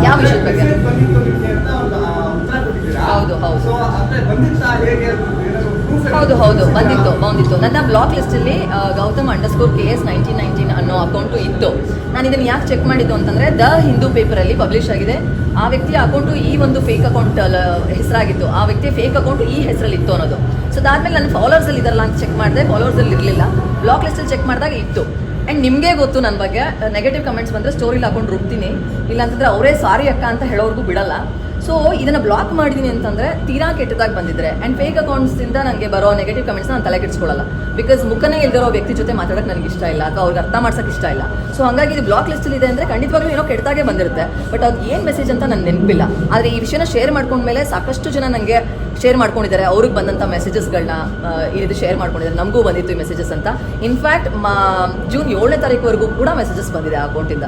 ಯಾವ ವಿಷಯದ ಬಗ್ಗೆ? ಹೌದು ಹೌದು ಹೌದು ಹೌದು ಬಂದಿತ್ತು ನನ್ನ ಬ್ಲಾಕ್ ಲಿಸ್ಟಲ್ಲಿ Gautam_KS 1919 ಅನ್ನೋ ಅಕೌಂಟು ಇತ್ತು. ನಾನು ಇದನ್ನು ಯಾಕೆ ಚೆಕ್ ಮಾಡಿದ್ದು ಅಂತಂದರೆ ದ ಹಿಂದೂ ಪೇಪರಲ್ಲಿ ಪಬ್ಲಿಷ್ ಆಗಿದೆ. ಆ ವ್ಯಕ್ತಿಯ ಅಕೌಂಟು ಈ ಒಂದು ಫೇಕ್ ಅಕೌಂಟ್ ಹೆಸರಾಗಿತ್ತು, ಆ ವ್ಯಕ್ತಿಯ ಫೇಕ್ ಅಕೌಂಟು ಈ ಹೆಸರಲ್ಲಿ ಇತ್ತು ಅನ್ನೋದು. ಸೊ ಅದಾದಮೇಲೆ ನನ್ನ ಫಾಲೋವರ್ಸಲ್ಲಿ ಇದಾರಲ್ಲ ಅಂತ ಚೆಕ್ ಮಾಡಿದೆ, ಫಾಲೋವರ್ಸಲ್ಲಿ ಇರಲಿಲ್ಲ. ಬ್ಲಾಕ್ ಲಿಸ್ಟಲ್ಲಿ ಚೆಕ್ ಮಾಡಿದಾಗ ಇತ್ತು. ಆ್ಯಂಡ್ ನಿಮಗೆ ಗೊತ್ತು ನನ್ನ ಬಗ್ಗೆ, ನೆಗೆಟಿವ್ ಕಮೆಂಟ್ಸ್ ಬಂದರೆ ಸ್ಟೋರಿಲಿ ಹಾಕೊಂಡು ರುಬ್ತೀನಿ, ಇಲ್ಲಾಂತಂದರೆ ಅವರೇ ಸಾರಿ ಅಕ್ಕ ಅಂತ ಹೇಳೋರ್ಗೂ ಬಿಡಲ್ಲ. ಸೊ ಇದನ್ನು ಬ್ಲಾಕ್ ಮಾಡಿದ್ದೀನಿ ಅಂತಂದರೆ ತೀರಾ ಕೆಟ್ಟದಾಗಿ ಬಂದಿದ್ರೆ ಆ್ಯಂಡ್ ಫೇಕ್ ಅಕೌಂಟ್ಸಿಂದ ನನಗೆ ಬರೋ ನೆಗೆಟಿವ್ ಕಮೆಂಟ್ಸ್ನ ನಾನು ತಲೆ ಕೆಡಿಸ್ಕೊಳ್ಳಲ್ಲ. ಬಿಕಾಸ್ ಮುಖನೇ ಇಲ್ದಿರೋ ವ್ಯಕ್ತಿ ಜೊತೆ ಮಾತಾಡೋಕ್ಕೆ ನನಗೆ ಇಷ್ಟ ಇಲ್ಲ, ಅಥವಾ ಅವ್ರಿಗೆ ಅರ್ಥ ಮಾಡ್ಸೋಕ್ಕೆ ಇಷ್ಟ ಇಲ್ಲ. ಸೊ ಹಾಗಾಗಿ ಇದು ಬ್ಲಾಕ್ ಲಿಸ್ಟಲ್ಲಿ ಇದೆ ಅಂದರೆ ಖಂಡಿತವಾಗ್ಲೂ ಏನೋ ಕೆಟ್ಟದಾಗೆ ಬಂದಿರುತ್ತೆ. ಬಟ್ ಅದು ಏನು ಮೆಸೇಜ್ ಅಂತ ನನಗೆ ನೆನಪಿಲ್ಲ. ಆದರೆ ಈ ವಿಷಯನ ಶೇರ್ ಮಾಡ್ಕೊಂಡ್ಮೇಲೆ ಸಾಕಷ್ಟು ಜನ ನನಗೆ ಶೇರ್ ಮಾಡ್ಕೊಂಡಿದ್ದಾರೆ, ಅವ್ರಿಗೆ ಬಂದಂಥ ಮೆಸೇಜಸ್ಗಳನ್ನ ಈ ರೀತಿ ಶೇರ್ ಮಾಡ್ಕೊಂಡಿದ್ದಾರೆ. ನಮಗೂ ಬಂದಿತ್ತು ಈ ಮೆಸೇಜಸ್ ಅಂತ. ಇನ್ಫ್ಯಾಕ್ಟ್ ಜೂನ್ 7ನೇ ತಾರೀಕುವರೆಗೂ ಕೂಡ ಮೆಸೇಜಸ್ ಬಂದಿದೆ ಆ ಅಕೌಂಟಿಂದ.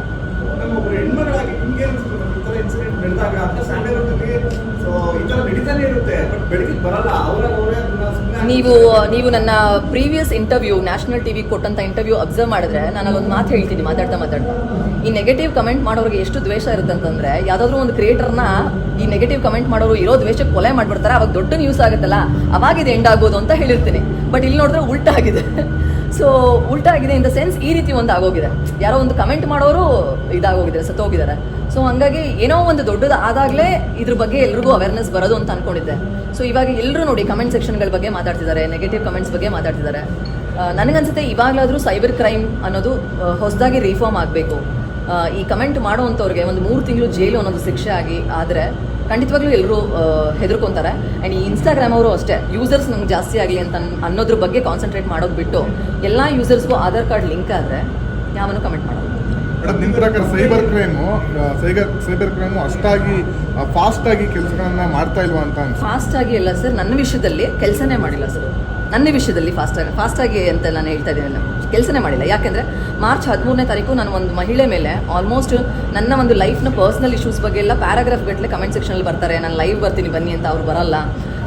ನೀವು ನನ್ನ ಪ್ರೀವಿಯಸ್ ಇಂಟರ್ವ್ಯೂ ನ್ಯಾಷನಲ್ ಟಿವಿ ಕೊಟ್ಟಂತ ಇಂಟರ್ವ್ಯೂ ಅಬ್ಸರ್ವ್ ಮಾಡಿದ್ರೆ ನಾನು ಅಲ್ಲೊಂದು ಮಾತು ಹೇಳ್ತೀನಿ ಮಾತಾಡ್ತಾ ಈ ನೆಗೆಟಿವ್ ಕಮೆಂಟ್ ಮಾಡೋರಿಗೆ ಎಷ್ಟು ದ್ವೇಷ ಇರುತ್ತೆ ಅಂತಂದ್ರೆ, ಯಾವುದಾದ್ರೂ ಒಂದು ಕ್ರಿಯೇಟರ್ನ ಈ ನೆಗೆಟಿವ್ ಕಮೆಂಟ್ ಮಾಡೋರು ಇರೋ ದ್ವೇಷಕ್ಕೆ ಕೊಲೆ ಮಾಡ್ಬಿಡ್ತಾರೆ, ಅವಾಗ ದೊಡ್ಡ ನ್ಯೂಸ್ ಆಗುತ್ತಲ್ಲ, ಅವಾಗ ಇದು ಎಂಡ್ ಆಗೋದು ಅಂತ ಹೇಳಿರ್ತೀನಿ. ಬಟ್ ಇಲ್ಲಿ ನೋಡಿದ್ರೆ ಉಲ್ಟಾ ಆಗಿದೆ. ಸೊ ಉಲ್ಟಾ ಆಗಿದೆ ಇನ್ ದ ಸೆನ್ಸ್ ಈ ರೀತಿ ಒಂದು ಆಗೋಗಿದೆ, ಯಾರೋ ಒಂದು ಕಮೆಂಟ್ ಮಾಡೋರು ಇದಾಗೋಗಿದ್ದಾರೆ, ಸತ್ತೋಗಿದ್ದಾರೆ. ಸೊ ಹಂಗಾಗಿ ಏನೋ ಒಂದು ದೊಡ್ಡದು ಆದಾಗಲೇ ಇದ್ರ ಬಗ್ಗೆ ಎಲ್ರಿಗೂ ಅವೇರ್ನೆಸ್ ಬರೋದು ಅಂತ ಅನ್ಕೊಂಡಿದ್ದೆ. ಸೊ ಇವಾಗ ಎಲ್ಲರೂ ನೋಡಿ ಕಮೆಂಟ್ ಸೆಕ್ಷನ್ಗಳ ಬಗ್ಗೆ ಮಾತಾಡ್ತಿದ್ದಾರೆ, ನೆಗೆಟಿವ್ ಕಮೆಂಟ್ಸ್ ಬಗ್ಗೆ ಮಾತಾಡ್ತಿದ್ದಾರೆ. ನನಗನ್ಸುತ್ತೆ ಇವಾಗಲಾದರೂ ಸೈಬರ್ ಕ್ರೈಮ್ ಅನ್ನೋದು ಹೊಸದಾಗಿ ರಿಫಾರ್ಮ್ ಆಗಬೇಕು. ಈ ಕಮೆಂಟ್ ಮಾಡೋವಂಥವ್ರಿಗೆ ಒಂದು 3 ತಿಂಗಳು ಜೈಲು ಅನ್ನೋದು ಶಿಕ್ಷೆ ಆದರೆ ಖಂಡಿತವಾಗ್ಲೂ ಎಲ್ಲರೂ ಹೆದರ್ಕೊಂತಾರೆ. ಆ್ಯಂಡ್ ಈ ಇನ್ಸ್ಟಾಗ್ರಾಮ್ ಅವರು ಅಷ್ಟೇ, ಯೂಸರ್ಸ್ ನಮ್ಗೆ ಜಾಸ್ತಿ ಆಗಲಿ ಅಂತ ಅನ್ನೋದ್ರ ಬಗ್ಗೆ ಕಾನ್ಸಂಟ್ರೇಟ್ ಮಾಡೋದು ಬಿಟ್ಟು ಎಲ್ಲ ಯೂಸರ್ಸ್ಗೂ ಆಧಾರ್ ಕಾರ್ಡ್ ಲಿಂಕ್ ಆದರೆ ಯಾವನು ಕಮೆಂಟ್ ಮಾಡೋದು. ಮೇಡಮ್, ನಿಮ್ಮ ಪ್ರಕಾರ ಸೈಬರ್ ಕ್ರೈಮು ಅಷ್ಟಾಗಿ ಫಾಸ್ಟಾಗಿ ಕೆಲಸಗಳನ್ನ ಮಾಡ್ತಾ ಇಲ್ವಾ ಅಂತ? ಫಾಸ್ಟಾಗಿ ಇಲ್ಲ ಸರ್, ನನ್ನ ವಿಷಯದಲ್ಲಿ ಕೆಲಸನೇ ಮಾಡಿಲ್ಲ ಸರ್. ನನ್ನ ವಿಷಯದಲ್ಲಿ ಫಾಸ್ಟಾಗಿ ಅಂತ ನಾನು ಹೇಳ್ತಾ ಇದ್ದೀನಲ್ಲ, ಕೆಲಸನೇ ಮಾಡಿಲ್ಲ. ಯಾಕೆಂದರೆ ಮಾರ್ಚ್ 13ನೇ ತಾರೀಕು ನಾನು ಒಂದು ಮಹಿಳೆ ಮೇಲೆ ಆಲ್ಮೋಸ್ಟ್ ನನ್ನ ಒಂದು ಲೈಫ್ನ ಪರ್ಸ್ನಲ್ ಇಶ್ಯೂಸ್ ಬಗ್ಗೆ ಎಲ್ಲ ಪ್ಯಾರಾಗ್ರಾಫ್ ಗಟ್ಟಲೆ ಕಮೆಂಟ್ ಸೆಕ್ಷನಲ್ಲಿ ಬರ್ತಾರೆ, ನಾನು ಲೈವ್ ಬರ್ತೀನಿ ಬನ್ನಿ ಅಂತ, ಅವ್ರು ಬರಲ್ಲ.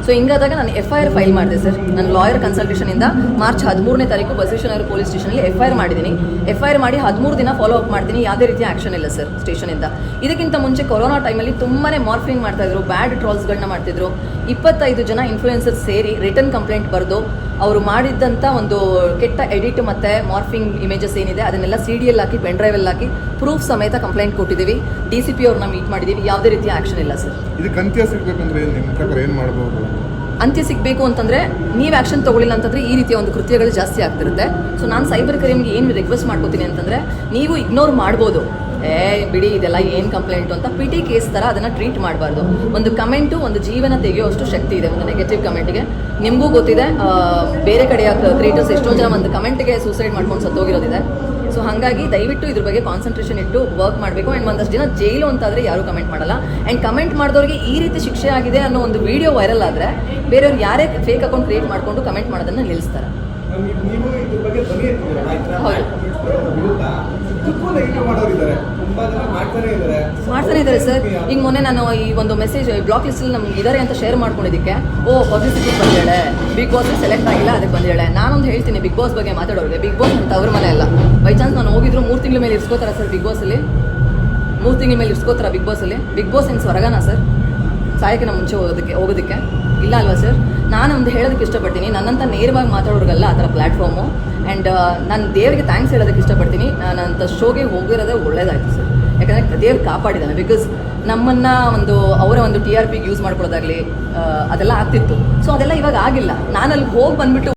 ಸೊ ಹಿಂಗಾದಾಗ ನಾನು FIR ಫೈಲ್ ಮಾಡಿದೆ ಸರ್. ನಾನು ಲಾಯರ್ ಕನ್ಸಲ್ಟೇಷನಿಂದ ಮಾರ್ಚ್ 13ನೇ ತಾರೀಕು ಬಸವೇಶ್ವರ ಪೊಲೀಸ್ ಸ್ಟೇಷನಲ್ಲಿ FIR ಮಾಡಿದ್ದೀನಿ. FIR ಮಾಡಿ 13 ದಿನ ಫಾಲೋ ಅಪ್ ಮಾಡ್ತೀನಿ, ಯಾವುದೇ ರೀತಿಯ ಆ್ಯಕ್ಷನ್ ಇಲ್ಲ ಸರ್ ಸ್ಟೇಷನಿಂದ. ಇದಕ್ಕಿಂತ ಮುಂಚೆ ಕೊರೋನಾ ಟೈಮಲ್ಲಿ ತುಂಬಾ ಮಾರ್ಫಿಂಗ್ ಮಾಡ್ತಾಯಿದ್ರು, ಬ್ಯಾಡ್ ಟ್ರಾಲ್ಸ್ಗಳನ್ನ ಮಾಡ್ತಿದ್ರು. 25 ಜನ ಇನ್ಫ್ಲೂಯೆನ್ಸರ್ಸ್ ಸೇರಿ ರಿಟರ್ನ್ ಕಂಪ್ಲೇಂಟ್ ಬರೆದು ಅವರು ಮಾಡಿದ್ದಂಥ ಒಂದು ಕೆಟ್ಟ ಎಡಿಟ್ ಮತ್ತು ಮಾರ್ಫಿಂಗ್ ಇಮೇಜಸ್ ಏನಿದೆ ಅದನ್ನೆಲ್ಲ CDL ಹಾಕಿ ಪೆನ್ ಡ್ರೈವಲ್ಲಿ ಹಾಕಿ ಪ್ರೂಫ್ ಸಮೇತ ಕಂಪ್ಲೇಂಟ್ ಕೊಟ್ಟಿದ್ದೀವಿ. DCP ಅವ್ರನ್ನ ಮೀಟ್ ಮಾಡಿದ್ದೀವಿ, ಯಾವುದೇ ರೀತಿಯ ಆ್ಯಕ್ಷನ್ ಇಲ್ಲ ಸರ್. ಇದಕ್ಕೆ ಅಂತ್ಯ ಸಿಗಬೇಕಂದ್ರೆ ನಿಮ್ಮ ಪ್ರಕಾರ ಏನು ಮಾಡ್ಬೋದು? ಅಂತ್ಯ ಸಿಗಬೇಕು ಅಂತಂದರೆ ನೀವು ಆ್ಯಕ್ಷನ್ ತೊಗೊಳ್ಳಿಲ್ಲ ಅಂತಂದರೆ ಈ ರೀತಿಯ ಒಂದು ಕೃತ್ಯಗಳು ಜಾಸ್ತಿ ಆಗ್ತಿರುತ್ತೆ. ಸೊ ನಾನು ಸೈಬರ್ ಕ್ರೈಮ್ಗೆ ಏನು ರಿಕ್ವೆಸ್ಟ್ ಮಾಡ್ಕೋತೀನಿ ಅಂತಂದರೆ, ನೀವು ಇಗ್ನೋರ್ ಮಾಡ್ಬೋದು, ಬಿಡಿ ಇದೆಲ್ಲ ಏನು ಕಂಪ್ಲೇಂಟು ಅಂತ PT ಕೇಸ್ ಥರ ಅದನ್ನು ಟ್ರೀಟ್ ಮಾಡಬಾರ್ದು. ಒಂದು ಕಮೆಂಟು ಒಂದು ಜೀವನ ತೆಗೆಯುವಷ್ಟು ಶಕ್ತಿ ಇದೆ ಒಂದು ನೆಗೆಟಿವ್ ಕಮೆಂಟಿಗೆ. ನಿಮಗೂ ಗೊತ್ತಿದೆ, ಬೇರೆ ಕಡೆಯ ಕ್ರಿಯೇಟರ್ಸ್ ಎಷ್ಟೋ ಜನ ಒಂದು ಕಮೆಂಟ್ಗೆ ಸೂಸೈಡ್ ಮಾಡ್ಕೊಂಡು ಸತ್ತೋಗಿರೋದಿದೆ. ಸೊ ಹಾಗಾಗಿ ದಯವಿಟ್ಟು ಇದ್ರ ಬಗ್ಗೆ ಕಾನ್ಸಂಟ್ರೇಷನ್ ಇಟ್ಟು ವರ್ಕ್ ಮಾಡಬೇಕು. ಆ್ಯಂಡ್ ಒಂದಷ್ಟು ದಿನ ಜೈಲು ಅಂತಾದರೆ ಯಾರೂ ಕಮೆಂಟ್ ಮಾಡಲ್ಲ. ಆ್ಯಂಡ್ ಕಮೆಂಟ್ ಮಾಡಿದವ್ರಿಗೆ ಈ ರೀತಿ ಶಿಕ್ಷೆ ಆಗಿದೆ ಅನ್ನೋ ಒಂದು ವಿಡಿಯೋ ವೈರಲ್ ಆದರೆ ಬೇರೆಯವ್ರು ಯಾರೇ ಫೇಕ್ ಅಕೌಂಟ್ ಕ್ರಿಯೇಟ್ ಮಾಡಿಕೊಂಡು ಕಮೆಂಟ್ ಮಾಡೋದನ್ನು ನಿಲ್ಲಿಸ್ತಾರೆ. ಮಾಡ್ತಾನೆ ಇದ್ದಾರೆ ಸರ್. ಈಗ ಮೊನ್ನೆ ನಾನು ಈ ಒಂದು ಮೆಸೇಜ್ ಬ್ಲಾಕ್ ಲಿಸ್ಟಲ್ಲಿ ನಮ್ಗೆ ಇದ್ದಾರೆ ಅಂತ ಶೇರ್ ಮಾಡ್ಕೊಂಡಿದ್ದಕ್ಕೆ ಪಬ್ಲಿಸಿಟಿ ಬಂದೇಳೆ, ಬಿಗ್ ಬಾಸ್ ಸೆಲೆಕ್ಟ್ ಆಗಿಲ್ಲ ಅದಕ್ಕೆ ಬಂದೇಳೆ. ನಾನೊಂದು ಹೇಳ್ತೀನಿ ಬಿಗ್ ಬಾಸ್ ಬಗ್ಗೆ ಮಾತಾಡೋರಿಗೆ, ಬಿಗ್ ಬಾಸ್ ಅಂತ ಅವ್ರ ಮನೆ ಅಲ್ಲ. ಬೈ ಚಾನ್ಸ್ ನಾನು ಹೋಗಿದ್ರು 3 ತಿಂಗಳ ಮೇಲೆ ಇರ್ಸ್ಕೋತಾರ ಸರ್ ಬಿಗ್ ಬಾಸಲ್ಲಿ? 3 ತಿಂಗಳ ಮೇಲೆ ಇರ್ಸ್ಕೋತಾರ ಬಿಗ್ ಬಾಸಲ್ಲಿ? ಬಿಗ್ ಬಾಸ್ ಏನು ಸ್ವರ್ಗನ ಸರ್ ಸಾಯಕ್ಕಿನ ಮುಂಚೆ ಹೋಗೋದಕ್ಕೆ ಇಲ್ಲ ಅಲ್ವಾ ಸರ್? ನಾನು ಒಂದು ಹೇಳೋದಕ್ಕೆ ಇಷ್ಟಪಡ್ತೀನಿ, ನನ್ನಂತ ನೇರವಾಗಿ ಮಾತಾಡೋರಿಗಲ್ಲ ಆ ಥರ ಪ್ಲ್ಯಾಟ್ಫಾರ್ಮು. ಆ್ಯಂಡ್ ನಾನು ದೇವರಿಗೆ ಥ್ಯಾಂಕ್ಸ್ ಹೇಳೋದಕ್ಕೆ ಇಷ್ಟಪಡ್ತೀನಿ. ನಾನಂಥ ಶೋಗೆ ಹೋಗಿರೋದೇ ಒಳ್ಳೇದಾಯಿತು ಸರ್. ಯಾಕಂದರೆ ದೇವ್ರು ಕಾಪಾಡಿದ್ದಾನೆ. ಬಿಕಾಸ್ ನಮ್ಮನ್ನು ಅವರ ಒಂದು TRPಗೆ ಯೂಸ್ ಮಾಡ್ಕೊಳ್ಳೋದಾಗಲಿ ಅದೆಲ್ಲ ಆಗ್ತಿತ್ತು. ಸೊ ಅದೆಲ್ಲ ಇವಾಗ ಆಗಿಲ್ಲ. ನಾನು ಅಲ್ಲಿ ಹೋಗಿ ಬಂದುಬಿಟ್ಟು